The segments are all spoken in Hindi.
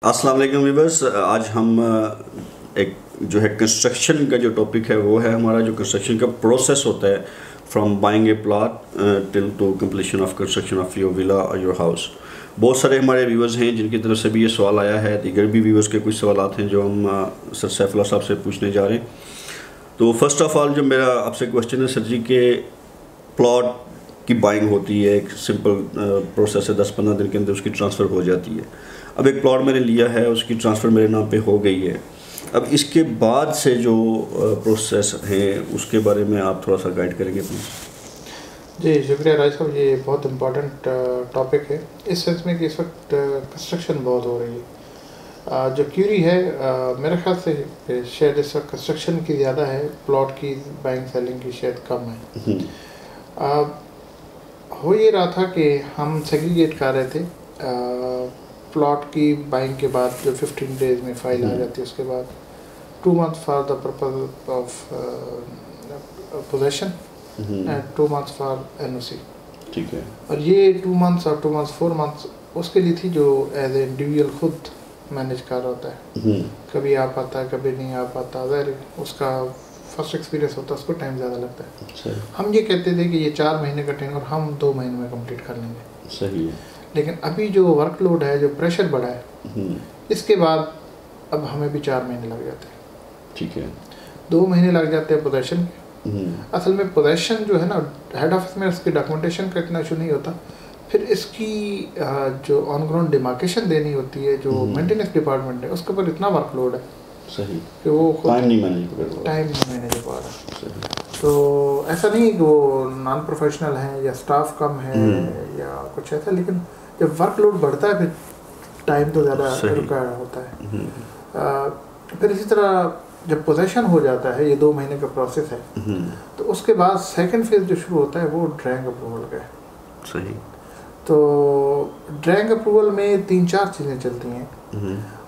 अस्सलाम वालेकुम व्यूअर्स, आज हम एक जो है कंस्ट्रक्शन का जो टॉपिक है वो है हमारा जो कंस्ट्रक्शन का प्रोसेस होता है from buying A plot till two completion of construction of your villa और योर हाउस। बहुत सारे हमारे व्यूअर्स हैं जिनकी तरफ से भी ये सवाल आया है, दीगर भी व्यूअर्स के कुछ सवाल हैं जो हम सर सैफुल्लाह साहब से पूछने जा रहे हैं। तो फर्स्ट ऑफ ऑल जो मेरा आपसे क्वेश्चन है सर जी के प्लॉट की बाइंग होती है, एक सिंपल प्रोसेस है, 10-15 दिन के अंदर उसकी ट्रांसफ़र हो जाती है। अब एक प्लॉट मैंने लिया है, उसकी ट्रांसफ़र मेरे नाम पे हो गई है। अब इसके बाद से जो प्रोसेस है उसके बारे में आप थोड़ा सा गाइड करेंगे प्लीज़। जी शुक्रिया राज साहब, ये बहुत इम्पोर्टेंट टॉपिक है इस सेंस में कि इस वक्त कंस्ट्रक्शन बहुत हो रही है। जो क्यूरी है मेरे ख्याल से शायद इस वक्त कंस्ट्रक्शन की ज़्यादा है, प्लॉट की बाइंग सेलिंग की शायद कम है। हो ये रहा था कि हम सेग्रीगेट कर रहे थे प्लॉट की बाइंग के बाद जो 15 डेज में फाइल आ जाती है, उसके बाद 2 months for the purpose of possession and 2 months for NOC. ठीक है। और ये 2 months और 2 months 4 months उसके लिए थी जो एज ए इंडिविजुअल खुद मैनेज कर रहा होता है। कभी आ पाता है, कभी नहीं आ पाता, अगर उसका फर्स्ट एक्सपीरियंस होता है उसको टाइम ज़्यादा लगता है। हम ये कहते थे कि ये 4 महीने का ट्रेनिंग और हम 2 महीने में कंप्लीट कर लेंगे। सही है। लेकिन अभी जो वर्कलोड है, जो प्रेशर बढ़ा है, इसके बाद अब हमें भी 4 महीने लग जाते हैं। ठीक है। 2 महीने लग जाते हैं पोजेशन के। असल में पोजेशन जो है ना, हेड ऑफिस में उसकी डॉक्यूमेंटेशन का इतना इशू नहीं होता, फिर इसकी जो ऑन ग्राउंड डिमार्केशन देनी होती है, जो मेंटेनेंस डिपार्टमेंट है, उसके ऊपर इतना वर्कलोड है सही कि वो टाइम नहीं मैनेज पा रहा। तो ऐसा नहीं कि वो नॉन प्रोफेशनल हैं या स्टाफ कम है या कुछ ऐसा, लेकिन जब वर्कलोड बढ़ता है फिर टाइम तो ज़्यादा रिक्वायर होता है। फिर इसी तरह जब पोजेशन हो जाता है, ये 2 महीने का प्रोसेस है, तो उसके बाद सेकंड फेज जो शुरू होता है वो ड्राइंग अप्रूवल का है। सही। तो ड्राइंग अप्रूवल में 3-4 चीज़ें चलती हैं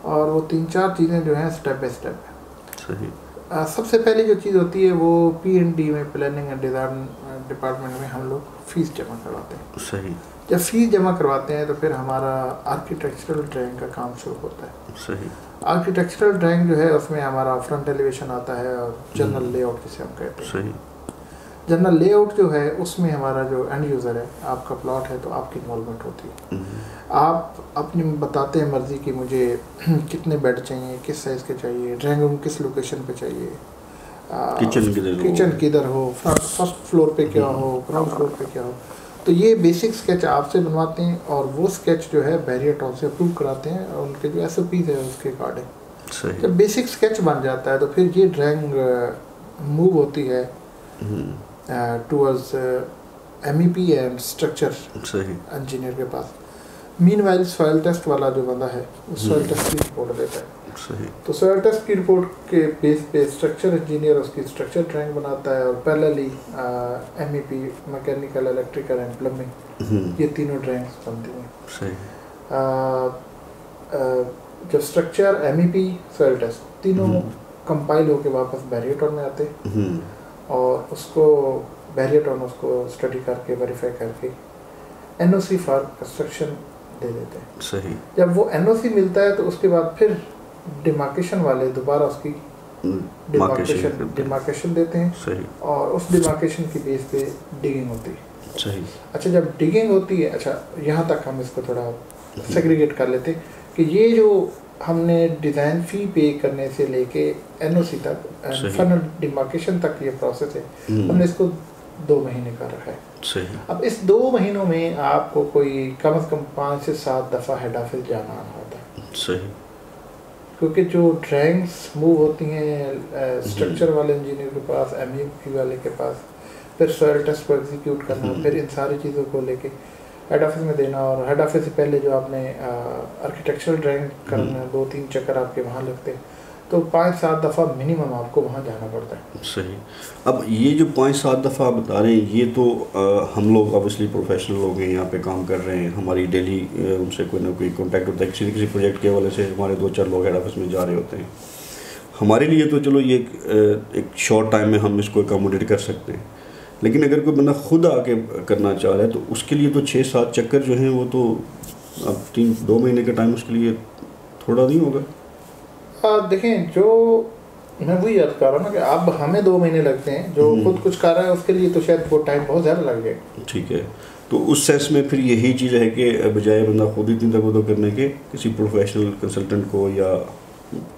और वो 3-4 चीज़ें जो हैं स्टेप बाय स्टेप है। सही। सबसे पहली जो चीज़ होती है वो P&D में, प्लानिंग एंड डिज़ाइन डिपार्टमेंट में हम लोग फ़ीस जमा करवाते हैं। सही। जब फीस जमा करवाते हैं तो फिर हमारा आर्किटेक्चरल ड्राइंग का काम शुरू होता है। सही। आर्किटेक्चरल ड्राइंग जो है उसमें हमारा फ्रंट एलिवेशन आता है और जनरल लेआउट जिसे हम कहते हैं। सही। जनरल लेआउट जो है उसमें हमारा जो एंड यूज़र है, आपका प्लॉट है, तो आपकी इन्वॉल्वमेंट होती है। आप अपनी बताते हैं मर्ज़ी कि मुझे कितने बेड चाहिए, किस साइज़ के चाहिए, ड्राइंग रूम किस लोकेशन पे चाहिए, किचन किधर हो, फर्स्ट फ्लोर पे क्या हो, ग्राउंड फ्लोर पे क्या हो। तो ये बेसिक स्केच आपसे बनवाते हैं और वो स्केच जो है बैरियर टॉप से अप्रूव कराते हैं और उनके जो SOPs है उसके अकॉर्डिंग जब बेसिक स्केच बन जाता है तो फिर ये ड्राइंग मूव होती है towards MEP and structure engineer के पास। मीनवाइल सॉइल टेस्ट वाला जो बंदा है वो सॉइल टेस्ट की रिपोर्ट देता है। तो सॉइल टेस्ट की रिपोर्ट के बेस पे स्ट्रक्चर इंजीनियर उसकी स्ट्रक्चर ड्राइंग बनाता है और parallelly MEP mechanical, electrical and plumbing, ये तीनों ड्राइंग्स बनती हैं। जब स्ट्रक्चर, MEP, सॉइल टेस्ट तीनों कंपाइल होके वापस बैरियर टॉन में आते हैं और उसको बैरियर टॉन उसको स्टडी करके वेरीफाई करके NOC फॉर कंस्ट्रक्शन दे देते हैं। सही। जब वो NOC मिलता है तो उसके बाद फिर डिमार्केशन वाले दोबारा उसकी डिमार्केशन देते हैं। सही। और उस डिमार्केशन की बेस पे डिगिंग होती है। सही। अच्छा, जब डिगिंग होती है, अच्छा यहाँ तक हम इसको थोड़ा सेग्रीगेट कर लेते हैं कि ये जो हमने डिज़ाइन फ़ी पे करने से लेके NOC तक, फाइनल डिमार्केशन तक ये प्रोसेस है, हमने इसको 2 महीने का रखा है। सही। अब इस 2 महीनों में आपको कोई कम से कम 5 से 7 दफ़ा हेड ऑफिस जाना होता है। सही। क्योंकि जो ड्राइंग्स मूव होती हैं स्ट्रक्चर वाले इंजीनियर के पास, MEP वाले के पास, फिर सॉइल टेस्ट को एग्जीक्यूट करना, फिर इन सारी चीज़ों को लेके हेड ऑफिस में देना, और हेड ऑफिस से पहले जो आपने आर्किटेक्चरल ड्राइंग करना 2-3 चक्कर आपके वहाँ लगते हैं, तो 5-7 दफ़ा मिनिमम आपको वहाँ जाना पड़ता है। सही। अब ये जो 5-7 दफ़ा आप बता रहे हैं, ये तो हम लोग ऑब्वियसली प्रोफेशनल लोग हैं, यहाँ पे काम कर रहे हैं, हमारी डेली उनसे कोई ना कोई कांटेक्ट होता है, किसी प्रोजेक्ट के हवाले से हमारे 2-4 लोग हेड ऑफिस में जा रहे होते हैं। हमारे लिए तो चलो ये एक शॉर्ट टाइम में हम इसको अकोमोडेट कर सकते हैं, लेकिन अगर कोई बंदा खुद आके करना चाह रहा है तो उसके लिए तो 6-7 चक्कर जो हैं वो तो अब 2 महीने का टाइम उसके लिए थोड़ा नहीं होगा? देखें, जो मैं वही अर्ज कर रहा हूँ ना कि अब हमें 2 महीने लगते हैं, जो खुद कुछ कर रहा है उसके लिए तो शायद वो टाइम बहुत ज़्यादा लग जाएगा। ठीक है, तो उस सेंस में फिर यही चीज़ है कि बजाय बंदा खुद इतनी तक करने के किसी प्रोफेशनल कंसल्टेंट को या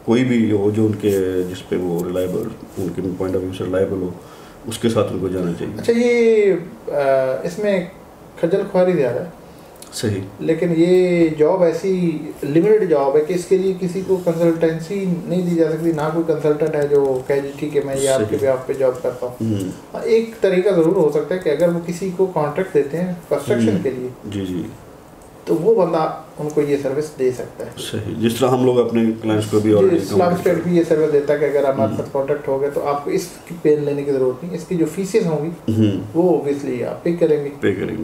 कोई भी हो जो उनके जिस पे वो रिलायबल, उनके पॉइंट ऑफ व्यू से रिलायबल हो, उसके साथ उनको जाना चाहिए। अच्छा, ये इसमें खजल खुआरी ज़्यादा है। सही। लेकिन ये जॉब ऐसी लिमिटेड जॉब है कि इसके लिए किसी को कंसल्टेंसी नहीं दी जा सकती, ना कोई कंसल्टेंट है जो कहे जी ठीक है मैं ये आपके बेहाफ पे जॉब करता हूँ। एक तरीका ज़रूर हो सकता है कि अगर वो किसी को कॉन्ट्रैक्ट देते हैं कंस्ट्रक्शन के लिए, जी जी, तो वो बंदा उनको ये सर्विस दे सकता है। सही, जिस तरह हम लोग अपने क्लाइंट्स को भी और इस्लाम स्टेट भी ये सर्विस देता है कि अगर हमारे साथ कॉन्ट्रैक्ट हो गया तो आपको इसकी पेन लेने की ज़रूरत नहीं, इसकी जो फीसेस होंगी वो ऑब्वियसली आप पे करेंगे।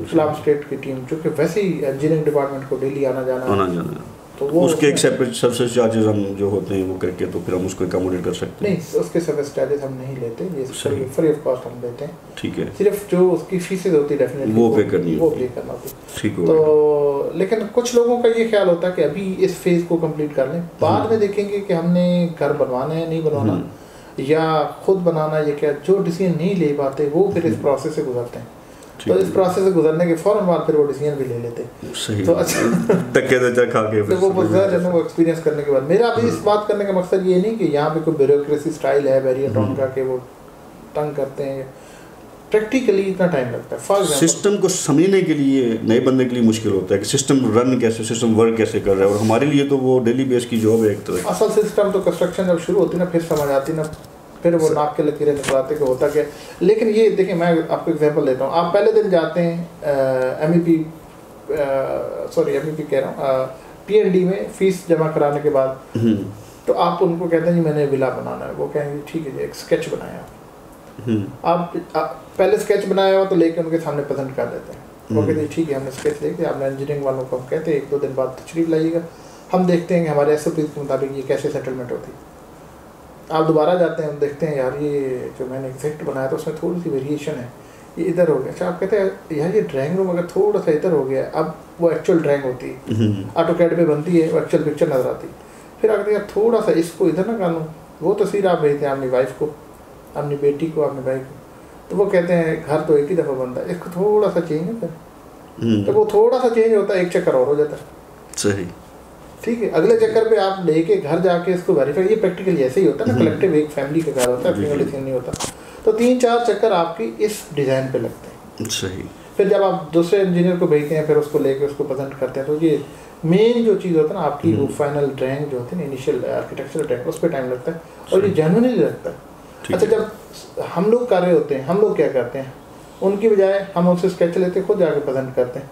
इस्लाम स्टेट की टीम जो कि वैसे ही इंजीनियरिंग डिपार्टमेंट को डेली आना जाना तो वो उसके एक सेपरेट सर्विस चार्जेस हम जो होते हैं वो करके तो फिर हम उसको अकोमोडेट कर सकते हैं। नहीं, उसके सर्विस चार्जेस हम नहीं लेते, ये फ्री ऑफ कॉस्ट हम देते हैं। ठीक है, सिर्फ जो उसकी फीसेस होती है डेफिनेटली वो पे करनी है, वो पे करना होती है। ठीक हो। तो लेकिन कुछ लोगों का ये ख्याल होता है कि अभी इस फेज को कंप्लीट कर लें, बाद में देखेंगे कि हमने घर बनवाना है नहीं बनवाना, या खुद बनाना, या क्या, जो डिसीजन नहीं ले पाते वो फिर इस प्रोसेस से गुजरते हैं। तो इस प्रोसेस से गुजरने के फौरन बाद फिर वो डिसीजन भी ले लेते हैं। सही। तो अच्छा धक्के खा के फिर वो गुजर वो एक्सपीरियंस करने के बाद मेरा अभी इस बात करने का मकसद ये नहीं कि यहाँ पे कोई ब्यूरोक्रेसी स्टाइल है बैरियर टाउन का कि वो तंग करते हैं, प्रैक्टिकली इतना टाइम लगता है। फॉर एग्जांपल सिस्टम को समझने के लिए नए बंदे के लिए मुश्किल होता है कि सिस्टम रन कैसे, सिस्टम वर्क कैसे कर रहा है, और हमारे लिए तो वो डेली बेस की जॉब है एक तरह। असल सिस्टम तो कंस्ट्रक्शन जब शुरू होती ना फिर समझ आती ना, फिर वो नाप के लकीरें निकलाते कि होता क्या। लेकिन ये देखिए, मैं आपको एग्जांपल देता हूँ। आप पहले दिन जाते हैं एमईपी कह रहा हूँ पीएनडी में फीस जमा कराने के बाद, तो आप उनको कहते हैं जी मैंने विला बनाना है, वो कहेंगे ठीक है जी एक स्केच बनाया। आप पहले स्केच बनाया हो तो लेके उनके सामने प्रेजेंट कर देते हैं, वो कहते हैं ठीक है हमने स्केच लेके, आपने इंजीनियरिंग वालों को हम कहते हैं 1-2 दिन बाद तशरीफ लाइएगा, हम देखते हैं कि हमारे एसओपी के मुताबिक ये कैसे सेटलमेंट होती है। आप दोबारा जाते हैं, हम देखते हैं यार ये जो मैंने एग्जैक्ट बनाया था उसमें थोड़ी सी वेरिएशन है, ये इधर हो गया। अच्छा, आप कहते हैं यार ये ड्राइंग रूम अगर थोड़ा सा इधर हो गया, अब वो एक्चुअल ड्राइंग होती है, ऑटोकैड पे बनती है, वो एक्चुअल पिक्चर नजर आती है। फिर आप कहते हैं यार थोड़ा सा इसको इधर ना कर लूँ, वो तस्वीर आप भेजते हैं अपनी वाइफ को, अपनी बेटी को, अपने भाई को, तो वो कहते हैं घर तो एक ही दफ़ा बनता है, इसको थोड़ा सा चेंज होता है। तो वो थोड़ा सा चेंज होता है, एक चक्कर और हो जाता है। सही, ठीक है, अगले चक्कर पे आप लेके घर जाके इसको वेरीफाई, ये प्रैक्टिकली ऐसे ही होता है ना, कलेक्टिव एक फैमिली का घर होता है, सिंगल डिसीजन नहीं होता। तो 3-4 चक्कर आपकी इस डिज़ाइन पे लगते हैं। सही। फिर जब आप दूसरे इंजीनियर को भेजते हैं, फिर उसको लेके उसको प्रेजेंट करते हैं, तो ये मेन जो चीज़ होता है ना आपकी, वो फाइनल ड्राइंग जो होती है ना, इनिशियल आर्किटेक्चरल ड्राइंग, उस पर टाइम लगता है और ये जेन्युइनली लगता है। अच्छा, जब हम लोग कर रहे होते हैं, हम लोग क्या करते हैं, उनकी बजाय हम उनसे स्केच लेते हैं, खुद जाके प्रेजेंट करते हैं,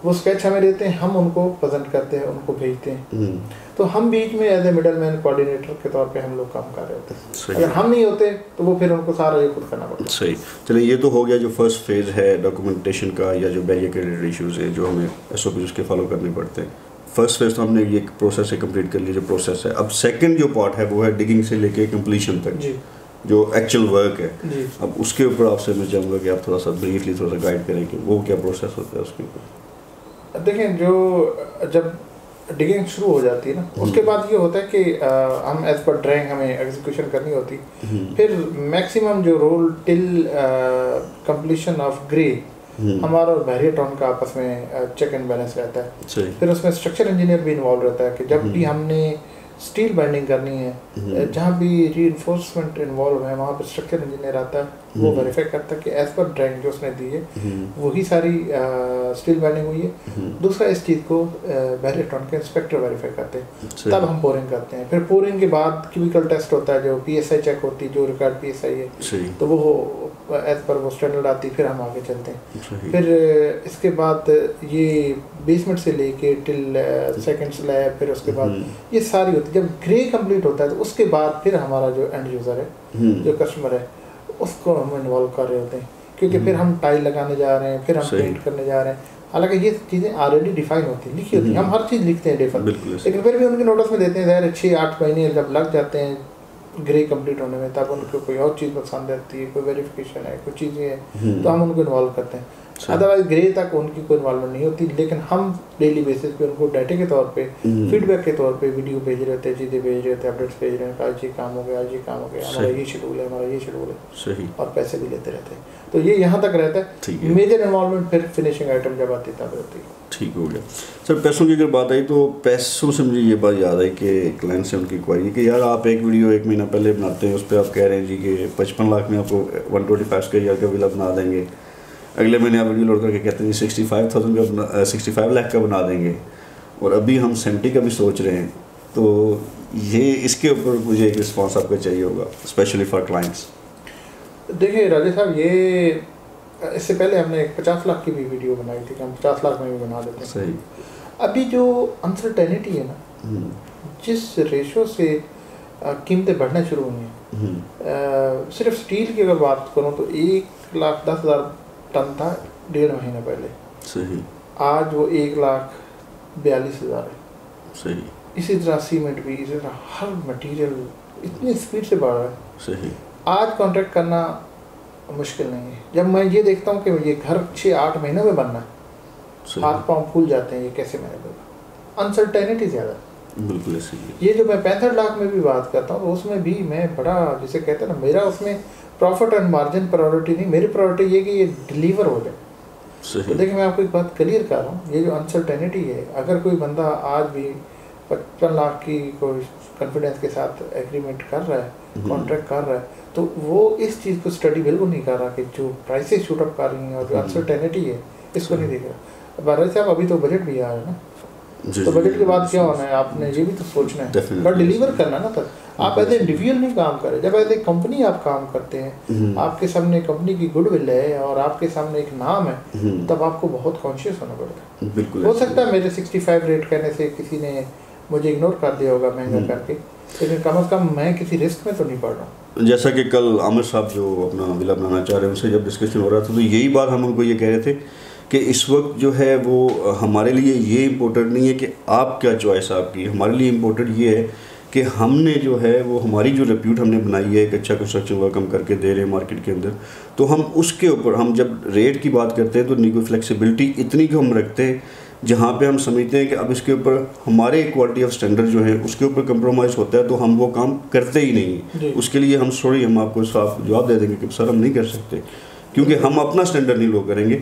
वो स्केच हमें देते हैं, हम उनको प्रेजेंट करते हैं, उनको भेजते हैं। तो हम बीच में as a middle man coordinator के तौर पे हम लोग काम कर रहे होते हैं। अगर हम नहीं होते तो वो फिर उनको सारा ये खुद करना पड़ता है। सही। चलिए, ये तो हो गया जो फर्स्ट फेज है डॉक्यूमेंटेशन का, या जो बैरियर क्रेडिट इश्यूज है जो हमें एसओपी उसके फॉलो करने पड़ते हैं। फर्स्ट फेज तो हमने ये प्रोसेस से कंप्लीट कर लिया, जो प्रोसेस है। अब सेकंड जो पार्ट है वो है डिगिंग से लेके कंप्लीशन तक जी, जो एक्चुअल वर्क है जी। अब उसके ऊपर आपसे मैं चाहूँगा कि आप थोड़ा सा ब्रीफली थोड़ा सा गाइड करें कि वो क्या प्रोसेस होता है उसके ऊपर। देखें, जो जब डिगिंग शुरू हो जाती है ना, उसके बाद ये होता है कि हम एज पर ड्राइंग हमें एग्जीक्यूशन करनी होती, फिर मैक्सिमम जो role till completion of grey हमारा और बैरियर टाउन का आपस में चेक एंड बैलेंस रहता है। फिर उसमें स्ट्रक्चर इंजीनियर भी इन्वॉल्व रहता है कि जब भी हमने स्टील बाइंडिंग करनी है, जहाँ भी रीइंफोर्समेंट इन्वॉल्व है वहाँ पर स्ट्रक्चर इंजीनियर आता है, वो वेरीफाई करता है कि एज पर ड्राइंग जो उसने दी है वही सारी स्टील बाइंडिंग हुई है। दूसरा, इस चीज़ को बैरियर टाउन के इंस्पेक्टर वेरीफाई करते हैं, तब हम पोरिंग करते हैं। फिर पोरिंग के बाद क्यूबिकल टेस्ट होता है, जो PSI चेक होती है, जो रिकॉर्ड PSI है, तो वो एज पर वो स्टैंडर्ड आती, फिर हम आगे चलते हैं। फिर इसके बाद ये बेसमेंट से लेके टिल सेकंड स्लैब, फिर उसके बाद ये सारी होती है। जब ग्रे कंप्लीट होता है तो उसके बाद फिर हमारा जो एंड यूज़र है, जो कस्टमर है, उसको हम इन्वॉल्व कर रहे होते हैं, क्योंकि फिर हम टाइल लगाने जा रहे हैं, फिर हम पेंट करने जा रहे हैं। हालांकि ये चीज़ें ऑलरेडी डिफाइन होती हैं, लिखी होती हैं, हम हर चीज़ लिखते हैं डिफर, लेकिन फिर भी उनके नोटिस में देते हैं यार 6-8 महीने जब लग जाते हैं ग्रे कंप्लीट होने में, तब उनको कोई और चीज़ पसंद आती है, कोई वेरिफिकेशन है, कुछ चीज़ें हैं, तो हम उनको इन्वॉल्व करते हैं। अदरवाइज ग्रे तक उनकी कोई इन्वॉल्वमेंट नहीं होती, लेकिन हम डेली बेसिस पे उनको डाटे के तौर पे, फीडबैक के तौर पे वीडियो भेज रहे थे, चीज़ें भेज रहे थे, अपडेट्स भेज रहे हैं, आज ये काम हो गया, आज ये काम हो गया, हमारा ये शेड्यूल है, हमारा ये शेड्यूल है, सही, और पैसे भी लेते रहते हैं। तो ये यहाँ तक रहता है। मेजर इन्वॉल्वमेंट फिर फिनिशिंग आइटम जब आती तब होती है। ठीक हो गया सर। पैसों की अगर बात आई तो पैसों से मुझे ये बात याद आई कि क्लाइंट से उनकी क्वारी कि यार आप एक वीडियो 1 महीना पहले बनाते हैं, उस पर आप कह रहे हैं जी कि 55 लाख में आपको 125 का विला बना देंगे, अगले महीने आप वीडियो लोड करके कहते हैं 65 लाख का बना देंगे, और अभी हम 70 का भी सोच रहे हैं। तो ये इसके ऊपर मुझे एक रिस्पॉन्स आपका चाहिए होगा, स्पेशली फॉर क्लाइंट्स। देखिए राजेश साहब, ये इससे पहले हमने 50 लाख की भी वीडियो बनाई थी कि हम 50 लाख में भी बना देते हैं। सही। अभी जो अनसर्टेनिटी है ना, जिस रेशो से कीमतें बढ़ना शुरू हुई हैं, सिर्फ स्टील की अगर बात करूँ तो 1,10,000 टन था 1.5 महीना पहले। सही। आज वो 1,42,000 है। सही। इसी तरह सीमेंट भी, इसी तरह हर मटेरियल इतनी स्पीड से बढ़ रहा है। सही। आज कॉन्ट्रैक्ट करना मुश्किल नहीं है। जब मैं ये देखता हूँ कि ये घर 6-8 महीनों में बनना है, हाथ पाँव फूल जाते हैं, ये कैसे मैंने बोला, अनसर्टेनिटी ज़्यादा। बिल्कुल सही। ये जो मैं 65 लाख में भी बात करता हूँ, उसमें भी मैं बड़ा, जिसे कहते हैं ना, मेरा उसमें प्रॉफिट एंड मार्जिन प्रायोरिटी नहीं, मेरी प्रायोरिटी ये कि ये डिलीवर हो जाए। तो देखिए मैं आपको एक बात क्लियर कर रहा हूँ, ये जो अनसर्टेनिटी है, अगर कोई बंदा आज भी 55 लाख की कोई कॉन्फिडेंस के साथ एग्रीमेंट कर रहा है, कॉन्ट्रैक्ट कर रहा है, तो वो इस चीज़ को स्टडी बिल्कुल नहीं कर रहा कि जो प्राइसेस शूट अप कर रही हैं और जो अनसर्टेनिटी है, इसको नहीं देख रहा। बारह साहब, अभी तो बजट भी आ रहा है ना, तो बजट के बाद क्या होना है, आपने ये भी तो सोचना है, बट डिलीवर करना ना। तब आप एज ए इंडिविजुअल नहीं काम करें, जब एज ए कंपनी आप काम करते हैं, आपके सामने कंपनी की गुडविल है और आपके सामने एक नाम है, तब आपको बहुत कॉन्शियस होना पड़ता है। बिल्कुल हो सकता है मेरे 65 रेट कहने से किसी ने मुझे इग्नोर कर दिया होगा महंगा करके, लेकिन कम से कम मैं किसी रिस्क में तो नहीं पड़ रहा। जैसा कि कल आमिर साहब जो अपना विला बनाना चाह रहे हैं, उनसे जब डिस्कशन हो रहा था, तो यही बात हम उनको ये कह रहे थे कि इस वक्त जो है वो हमारे लिए ये इम्पोर्टेंट नहीं है कि आप क्या चॉइस आपकी, हमारे लिए इम्पोर्टेंट ये है कि हमने जो है वो हमारी जो रेप्यूट हमने बनाई है, एक अच्छा कंस्ट्रक्शन वर्क हम करके दे रहे हैं मार्केट के अंदर, तो हम उसके ऊपर, हम जब रेट की बात करते हैं तो नहीं कोई फ्लेक्सिबिलिटी इतनी को हम रखते हैं जहाँ पे हम समझते हैं कि अब इसके ऊपर हमारे क्वालिटी ऑफ स्टैंडर्ड जो है उसके ऊपर कंप्रोमाइज़ होता है, तो हम वो काम करते ही नहीं। उसके लिए हम सॉरी, हम आपको साफ जवाब दे देंगे कि सर हम नहीं कर सकते, क्योंकि हम अपना स्टैंडर्ड नहीं लो करेंगे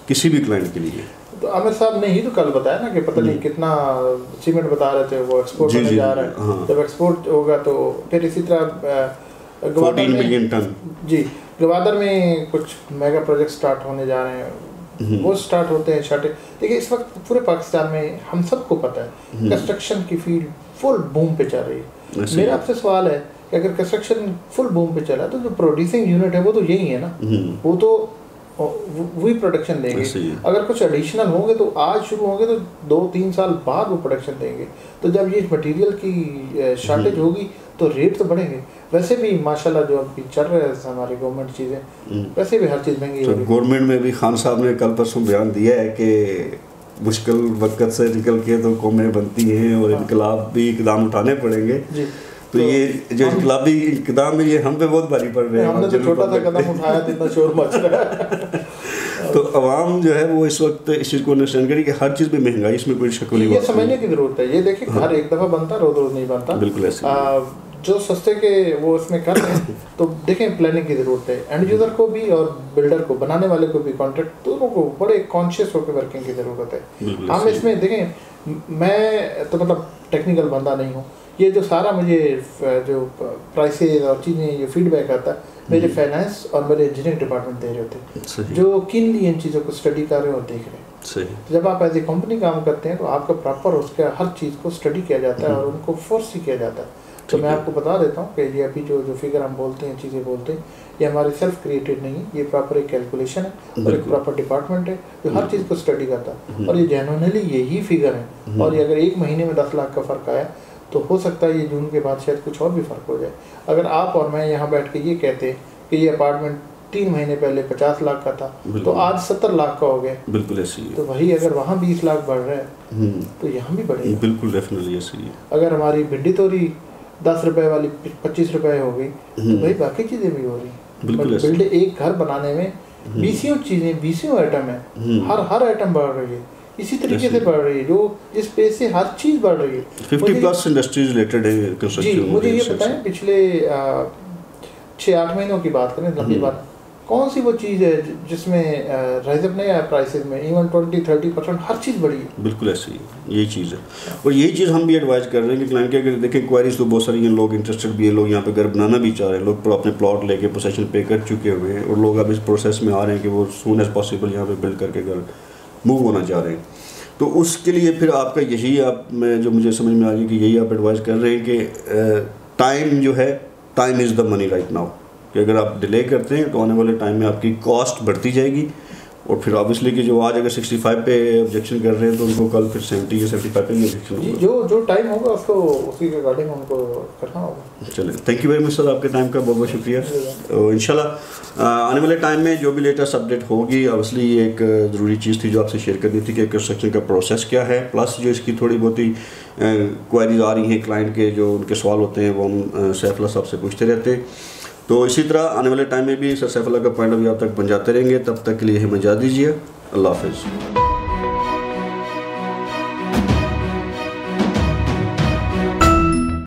किसी भी क्लाइंट के लिए। तो आमिर साहब ने ही तो कल बताया ना कि पता नहीं कितना सीमेंट बता रहे थे वो एक्सपोर्ट होने जा रहा है। हाँ। जब एक्सपोर्ट होगा तो फिर इसी तरह 14 मिलियन टन जी गवादर में कुछ मेगा प्रोजेक्ट स्टार्ट होने जा रहे हैं, वो स्टार्ट होते हैं शार्टेज। देखिए इस वक्त पूरे पाकिस्तान में हम सबको पता है कंस्ट्रक्शन की फील्ड फुल बूम पे चल रही है। मेरा आपसे सवाल है कि अगर कंस्ट्रक्शन फुल बूम पे चला तो जो प्रोड्यूसिंग यूनिट है वो तो यही है ना, वो तो वही प्रोडक्शन देंगे। अगर कुछ एडिशनल होंगे तो आज शुरू होंगे तो 2-3 साल बाद वो प्रोडक्शन देंगे। तो जब ये मटेरियल की शॉर्टेज होगी तो रेट तो बढ़ेंगे। वैसे भी माशाल्लाह जो अभी चल रहा है हमारी गवर्नमेंट चीज़ें, वैसे भी हर चीज़ महंगी हो रही है। गवर्नमेंट में भी खान साहब ने कल परसों बयान दिया है कि मुश्किल वक्त से निकल के तो कौमें बनती हैं और इनकलाब भी इकदाम उठाने पड़ेंगे। तो ये जो इनकलाबी इकदाम है ये हम पे बहुत भारी पड़ रहे हैं। हमने तो छोटा सा कदम उठाया तो इतना शोर मच रहा है। तो अवाम जो है वो इस वक्त इस चीज़ को अंडरस्टैंड करे कि हर चीज़ में महंगाई, इसमें कोई शक नहीं। ये समझने की ज़रूरत है। ये देखिए घर एक दफ़ा बनता, रोज़ रोज़ नहीं बनता। बिल्कुल ऐसे जो सस्ते के वो इसमें कर रहे हैं तो देखें प्लानिंग की ज़रूरत है। एंड यूज़र को भी और बिल्डर को, बनाने वाले को भी, कॉन्ट्रैक्ट दोनों को बड़े कॉन्शियस होकर वर्किंग की ज़रूरत है। हम इसमें देखें, मैं तो मतलब टेक्निकल बंदा नहीं हूँ, ये जो सारा मुझे जो प्राइसेस और चीज़ें जो फीडबैक आता है मेरे फाइनेंस और मेरे इंजीनियरिंग डिपार्टमेंट दे रहे होते हैं, जो किनली इन चीज़ों को स्टडी कर रहे हैं और देख रहे हैं। तो जब आप एज ए कंपनी काम करते हैं तो आपका प्रॉपर उसका हर चीज़ को स्टडी किया जाता है और उनको फोर्स ही किया जाता है। तो मैं आपको बता देता हूँ कि ये अभी जो फिगर हम बोलते हैं, चीज़ें बोलते हैं, ये हमारे सेल्फ क्रिएटेड नहीं है, ये प्रॉपर एक कैलकुलेशन है और एक प्रॉपर डिपार्टमेंट है जो हर चीज़ को स्टडी करता है और ये जेन्युइनली यही फिगर है। और ये अगर एक महीने में 10 लाख का फ़र्क आया तो हो सकता है ये जून के बाद शायद कुछ और भी फ़र्क हो जाए। अगर आप और मैं यहाँ बैठ के ये कहते हैं कि ये अपार्टमेंट 3 महीने पहले 50 लाख का था तो आज 70 लाख का हो गया, बिल्कुल ऐसी है। तो वही अगर वहाँ 20 लाख बढ़ रहा है तो यहाँ भी बढ़ेगा, बिल्कुल डेफिनेटली ऐसी है। अगर हमारी भिंडी तोरी 10 रुपए वाली 25 रुपए हो गई तो भाई बाकी चीज़ें भी हो रही हैं। बिल्कुल बिल्ड एक घर बनाने में बीसियों चीज़ें, बीसियों आइटम है, हर आइटम बढ़ रही है, इसी तरीके से बढ़ रही है, जो जिस पेज से हर चीज़ बढ़ रही है। 50+ इंडस्ट्रीज रिलेटेड है कंस्ट्रक्शन। जी, मुझे ये बताएं पिछले 6-8 महीनों की बात करें, लंबी बात, कौन सी वो चीज़ है जिसमें राइजअप नहीं आया प्राइसेस में, इवन 20-30% हर चीज़ बढ़ी है। बिल्कुल ऐसी यही चीज़ है, और यही चीज़ हम भी एडवाइस कर रहे हैं कि क्लाइंट के अगर देखें क्वारीज तो बहुत सारी हैं, लोग इंटरेस्टेड भी है, लोग यहाँ पे घर बनाना भी चाह रहे हैं, लोग अपने प्लॉट लेके पोसेशन पे कर चुके हुए हैं, और लोग अब इस प्रोसेस में आ रहे हैं कि वो सून एज पॉसिबल यहाँ पे बिल्ड करके घर मूव होना चाह रहे हैं। तो उसके लिए फिर आपका यही आप में जो मुझे समझ में आ रही है कि यही आप एडवाइस कर रहे हैं कि टाइम जो है, time is the money right now, कि अगर आप डिले करते हैं तो आने वाले टाइम में आपकी कॉस्ट बढ़ती जाएगी, और फिर ऑब्वियसली कि जो आज अगर 65 पे ऑब्जेक्शन कर रहे हैं तो उनको कल फिर 70 या 75 पे भी ऑब्जेक्शन होगा। जो टाइम होगा उसको उसी के अकॉर्डिंग उनको करना होगा। चलें, thank you very much sir, आपके टाइम का बहुत बहुत शुक्रिया। इंशाल्लाह आने वाले टाइम में जो भी लेटेस्ट अपडेट होगी, ऑब्वियसली ये एक ज़रूरी चीज़ थी जो आपसे शेयर करनी थी कि कंस्ट्रक्शन का प्रोसेस क्या है, प्लस जो इसकी थोड़ी बहुत ही क्वेरीज आ रही हैं क्लाइंट के, जो उनके सवाल होते हैं वो हम सैफुल्लाह साहब से पूछते रहते हैं। तो इसी तरह आने वाले टाइम में भी सर सैफुल्लाह का पॉइंट ऑफ व्यू आप तक पहुँचाते रहेंगे। तब तक के लिए हमें इजाज़त दीजिए, अल्लाह हाफ़िज़।